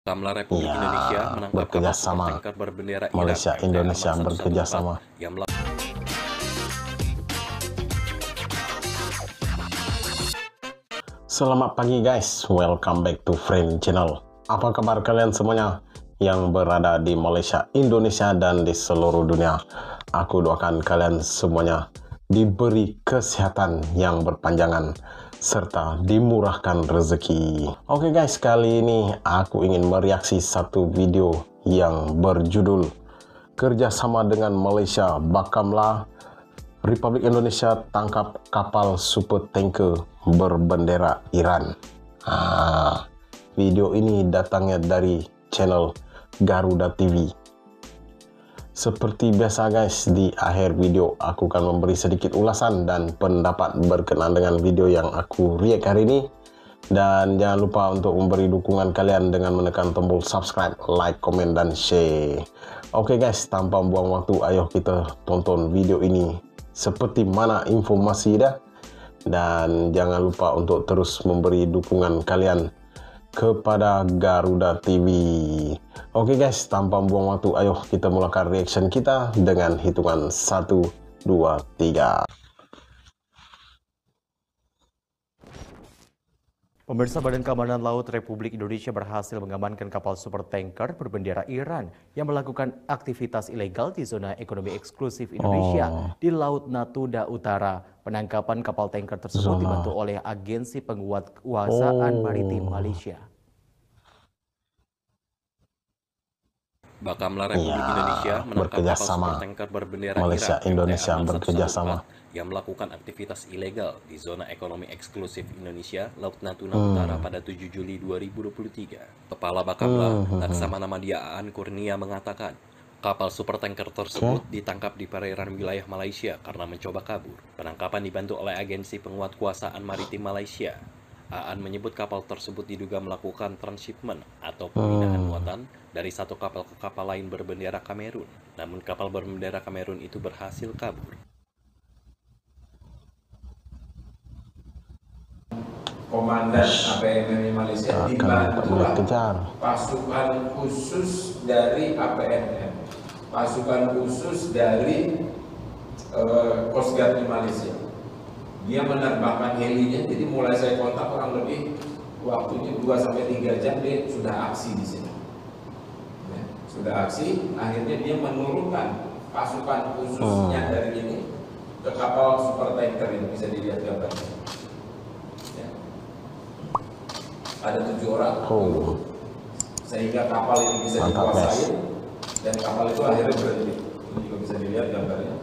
Bakamla Republik Ya, Indonesia menangkap kapal bekerja sama supertanker berbendera Iran Malaysia MT Indonesia Arman bekerja 114 sama. yang Selamat pagi guys, welcome back to Frame Channel. Apa kabar kalian semuanya yang berada di Malaysia, Indonesia, dan di seluruh dunia? Aku doakan kalian semuanya diberi kesehatan yang berpanjangan serta dimurahkan rezeki. Oke guys, kali ini aku ingin mereaksi satu video yang berjudul kerjasama dengan Malaysia, Bakamla Republik Indonesia tangkap kapal super tanker berbendera Iran. Video ini datangnya dari channel Garuda TV. Seperti biasa guys, di akhir video aku akan memberi sedikit ulasan dan pendapat berkenaan dengan video yang aku react hari ini. Dan jangan lupa untuk memberi dukungan kalian dengan menekan tombol subscribe, like, komen, dan share. Oke guys, tanpa buang waktu, ayo kita tonton video ini seperti mana informasi dah. Dan jangan lupa untuk terus memberi dukungan kalian kepada Garuda TV. Oke guys, tanpa buang waktu, ayo kita mulakan reaction kita dengan hitungan 1, 2, 3. Pemirsa, Badan Keamanan Laut Republik Indonesia berhasil mengamankan kapal supertanker berbendera Iran yang melakukan aktivitas ilegal di zona ekonomi eksklusif Indonesia di Laut Natuna Utara. Penangkapan kapal tanker tersebut dibantu oleh Agensi Penguasaan Maritim Malaysia. Bakamla Republik Indonesia menangkap kapal supertanker berbendera Malaysia Iran Indonesia MT Arman bekerja 114 sama yang melakukan aktivitas ilegal di zona ekonomi eksklusif Indonesia, Laut Natuna Utara pada 7 Juli 2023. Kepala Bakamla, Laksamana Madya Aan Kurnia mengatakan, kapal supertanker tersebut ditangkap di perairan wilayah Malaysia karena mencoba kabur. Penangkapan dibantu oleh Agensi Penguatkuasaan Maritim Malaysia. Aan menyebut kapal tersebut diduga melakukan transshipment atau pemindahan muatan dari satu kapal ke kapal lain berbendera Kamerun. Namun kapal berbendera Kamerun itu berhasil kabur. Komandan APMM Malaysia dibantu pasukan khusus dari APMM, pasukan khusus dari Coast Guard Malaysia. Dia menerbangkan helinya, jadi mulai saya kontak kurang lebih waktunya 2-3 jam dia sudah aksi di sini. Ya, sudah aksi, akhirnya dia menurunkan pasukan khususnya dari ini ke kapal supertanker ini, bisa dilihat gambarnya. Ya. Ada 7 orang, sehingga kapal ini bisa dikuasai dan kapal itu akhirnya berhenti. Ini juga bisa dilihat gambarnya.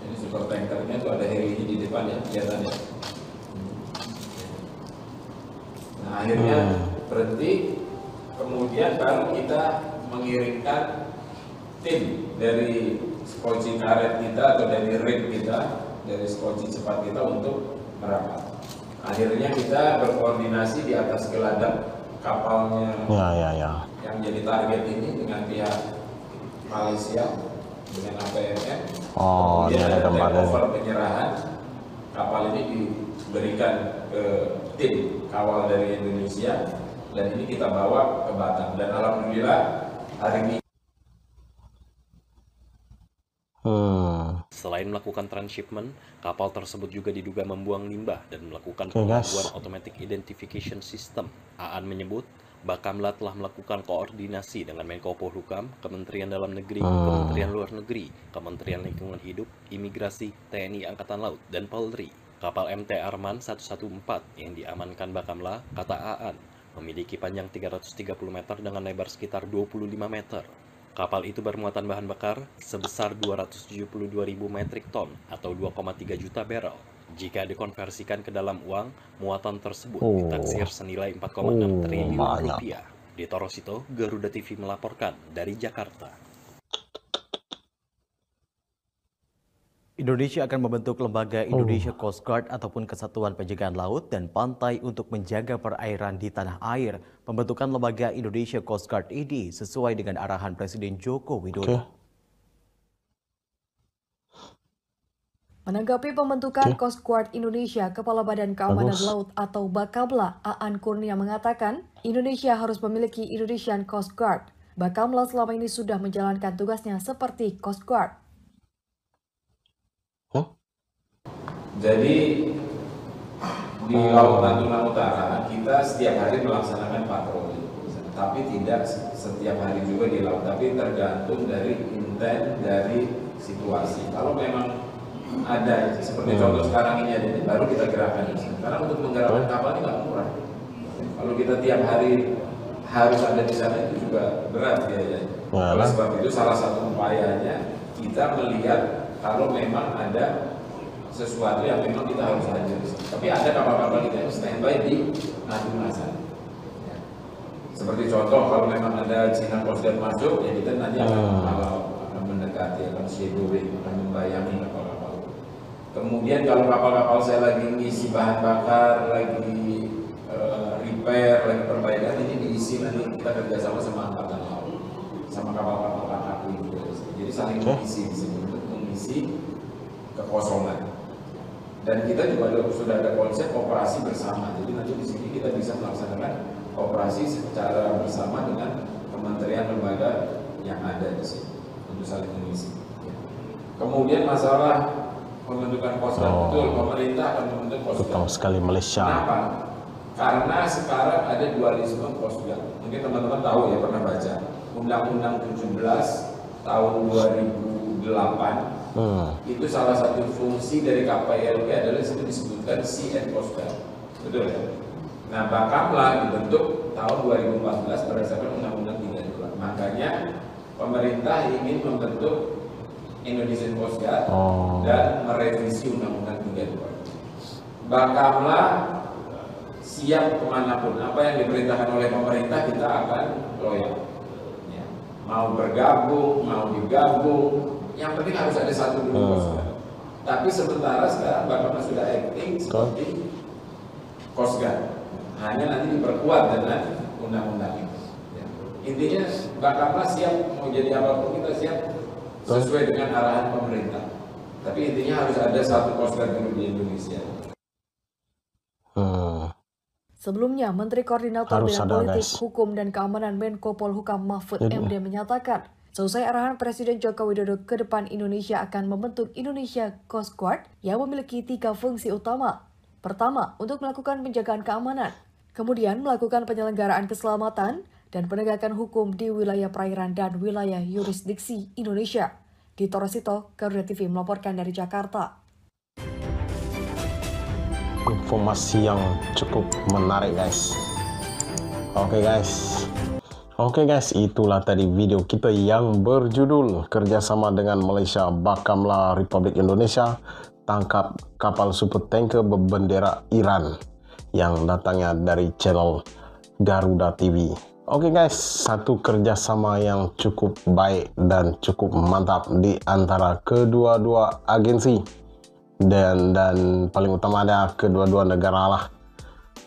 Ini supertankernya itu ada helinya di depan ya, kelihatannya. Nah akhirnya berhenti, kemudian baru kita mengirimkan tim dari skoci karet kita atau dari rig kita, dari skoci cepat kita untuk merapat. Akhirnya kita berkoordinasi di atas geladak kapalnya yang jadi target ini dengan pihak Malaysia, dengan APMM. Kemudian ada takeover penyerahan kapal ini diberikan ke tim kawal dari Indonesia dan ini kita bawa ke Batam dan alhamdulillah hari ini. Selain melakukan transshipment, kapal tersebut juga diduga membuang limbah dan melakukan pengakuan automatic identification system. Aan menyebut, Bakamla telah melakukan koordinasi dengan Menko Polhukam, Kementerian Dalam Negeri, Kementerian Luar Negeri, Kementerian Lingkungan Hidup, Imigrasi, TNI Angkatan Laut, dan Polri. Kapal MT Arman 114 yang diamankan Bakamla, kata Aan, memiliki panjang 330 meter dengan lebar sekitar 25 meter. Kapal itu bermuatan bahan bakar sebesar 272.000 metrik ton atau 2,3 juta barrel. Jika dikonversikan ke dalam uang, muatan tersebut ditaksir senilai 4,6 triliun rupiah. Di Torosito, Garuda TV melaporkan dari Jakarta. Indonesia akan membentuk lembaga Indonesia Coast Guard ataupun Kesatuan Penjagaan Laut dan Pantai untuk menjaga perairan di tanah air. Pembentukan lembaga Indonesia Coast Guard ini sesuai dengan arahan Presiden Joko Widodo. Menanggapi pembentukan Coast Guard Indonesia, Kepala Badan Keamanan Laut atau Bakamla, Aan Kurnia mengatakan, Indonesia harus memiliki Indonesian Coast Guard. Bakamla selama ini sudah menjalankan tugasnya seperti Coast Guard. Jadi di Laut Natuna Utara kita setiap hari melaksanakan patroli, tapi tidak setiap hari juga di laut, tapi tergantung dari intent dari situasi. Kalau memang ada seperti contoh sekarang ini ada, baru kita gerakkan. Karena untuk menggerakkan kapal ini nggak murah. Kalau kita tiap hari harus ada di sana itu juga berat biayanya. Oleh sebab itu salah satu upayanya kita melihat kalau memang ada sesuatu yang memang kita harus hadir. Tapi ada kapal-kapal kita yang standby di Natuna sana. Ya. Seperti contoh kalau memang ada China Coast Guard masuk, ya kita nanti akan mendekati, akan shadowing, akan membayangi kapal-kapal. Kemudian kalau kapal-kapal saya lagi ngisi bahan bakar, lagi repair, lagi perbaikan, ini diisi nanti kita kerjasama sama angkatan laut, sama kapal-kapal aku itu. Jadi saling mengisi di sini untuk mengisi kekosongan. Dan kita juga sudah ada konsep operasi bersama. Jadi nanti di sini kita bisa melaksanakan operasi secara bersama dengan kementerian lembaga yang ada di sini untuk saling mengisi. Kemudian masalah pembentukan Coast Guard, betul, pemerintah akan membentuk Coast Guard. Betul sekali Malaysia. Kenapa? Karena sekarang ada dualisme Coast Guard. Mungkin teman-teman tahu ya, pernah baca Undang-Undang 17 tahun 2008. Itu salah satu fungsi dari KPLG adalah disebutkan Sea and Coast Guard. Betul ya? Nah, Bakamla dibentuk tahun 2014 berdasarkan Undang-Undang 32. Makanya pemerintah ingin membentuk Indonesian Coast Guard dan merevisi Undang-Undang 32. Bakamla siap kemanapun, apa yang diperintahkan oleh pemerintah kita akan loyal. Ya. Mau bergabung, mau digabung, yang penting harus ada satu dulu Coast Guard. Tapi sementara sekarang Bakamla sudah acting seperti Coast Guard, hanya nanti diperkuat dengan undang-undang ini. Ya. Intinya Bakamla siap, mau jadi apapun kita siap sesuai dengan arahan pemerintah. Tapi intinya harus ada satu Coast Guard dulu di Indonesia. Sebelumnya, Menteri Koordinator Bidang Politik, Hukum, dan Keamanan Menko Polhukam Mahfud MD menyatakan, selesai arahan Presiden Joko Widodo ke depan, Indonesia akan membentuk Indonesia Coast Guard yang memiliki 3 fungsi utama. Pertama, untuk melakukan penjagaan keamanan. Kemudian, melakukan penyelenggaraan keselamatan dan penegakan hukum di wilayah perairan dan wilayah yurisdiksi Indonesia. Dito Rosito, Garuda TV melaporkan dari Jakarta. Informasi yang cukup menarik guys. Oke guys, itulah tadi video kita yang berjudul kerjasama dengan Malaysia, Bakamla Republik Indonesia tangkap kapal super tanker berbendera Iran yang datangnya dari channel Garuda TV. Oke guys, satu kerjasama yang cukup baik dan cukup mantap di antara kedua-dua agensi dan paling utama ada kedua-dua negara lah,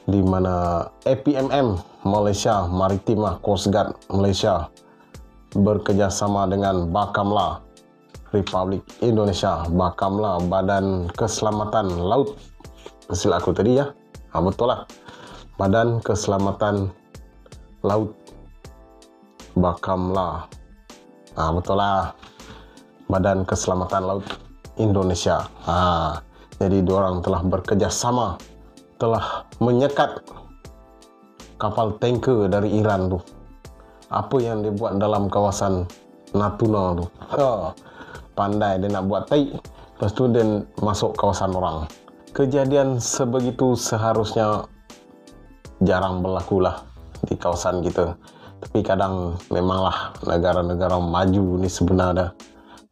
di mana APMM Malaysia Maritima Coast Guard Malaysia bekerjasama dengan Bakamla Republik Indonesia, Bakamla Badan Keselamatan Laut, hasil aku tadi ya, betul lah, Badan Keselamatan Laut Bakamla, betul lah, Badan Keselamatan Laut Indonesia. Jadi diorang telah bekerjasama, telah menyekat kapal tanker dari Iran tuh. Apa yang dibuat dalam kawasan Natuna tuh, pandai dia nak buat tai, lepas tu dia masuk kawasan orang. Kejadian sebegitu seharusnya jarang berlaku lah di kawasan kita. Tapi kadang memanglah negara-negara maju ni sebenarnya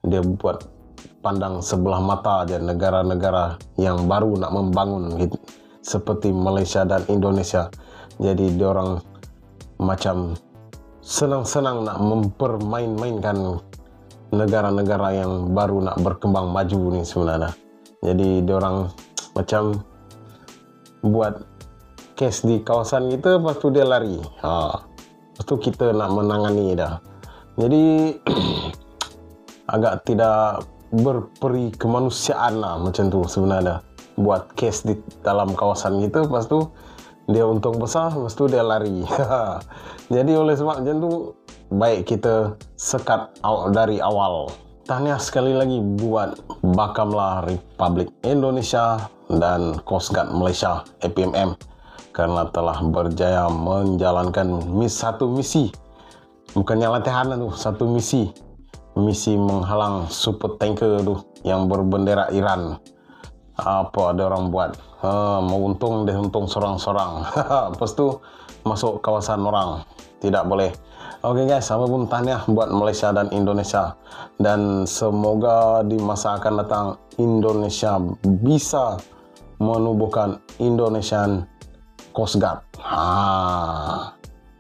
dia buat pandang sebelah mata aja negara-negara yang baru nak membangun gitu, seperti Malaysia dan Indonesia. Jadi diorang macam senang-senang nak mempermain-mainkan negara-negara yang baru nak berkembang maju ni sebenarnya. Jadi diorang macam buat kes di kawasan kita, lepas tu dia lari. Lepas tu kita nak menangani dah. Jadi agak tidak berperi kemanusiaan lah macam tu sebenarnya. Buat case di dalam kawasan gitu, lepas tu dia untung besar, lepas tu dia lari. Jadi oleh sebab macam tu, baik kita sekat dari awal. Tahniah sekali lagi buat Bakamla Republik Indonesia dan Coast Guard Malaysia APMM karena telah berjaya menjalankan satu misi. Bukannya latihan tu, satu misi. Misi menghalang super tanker tu yang berbendera Iran. Apa ada orang buat? Mau untung dia untung sorang-sorang. Lepas tu masuk kawasan orang. Tidak boleh. Oke guys, apapun tahniah buat Malaysia dan Indonesia. Dan semoga di masa akan datang Indonesia bisa menubuhkan Indonesian Coast Guard.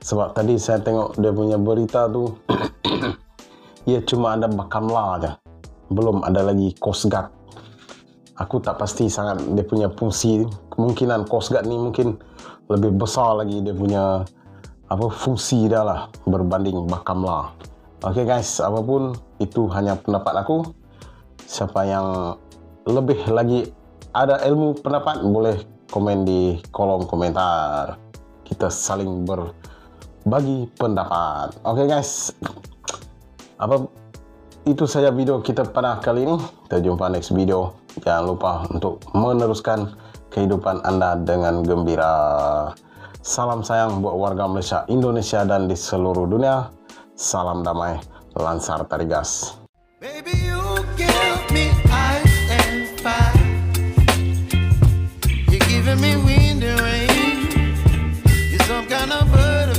Sebab tadi saya tengok dia punya berita tu, ia cuma ada Bakamla aja, belum ada lagi Coast Guard. Aku tak pasti sangat dia punya fungsi. Kemungkinan Coast Guard ni mungkin lebih besar lagi dia punya fungsi dah lah berbanding Bakamla. Oke guys, apapun itu hanya pendapat aku. Siapa yang lebih lagi ada ilmu pendapat boleh komen di kolom komentar. Kita saling berbagi pendapat. Oke guys, itu saja video kita pada kali ini. Kita jumpa next video. Jangan lupa untuk meneruskan kehidupan Anda dengan gembira. Salam sayang buat warga Malaysia, Indonesia dan di seluruh dunia. Salam damai, Lansar Tarigas. Baby, you give me ice and fire. You're giving me wind and rain. You're some kind of bird.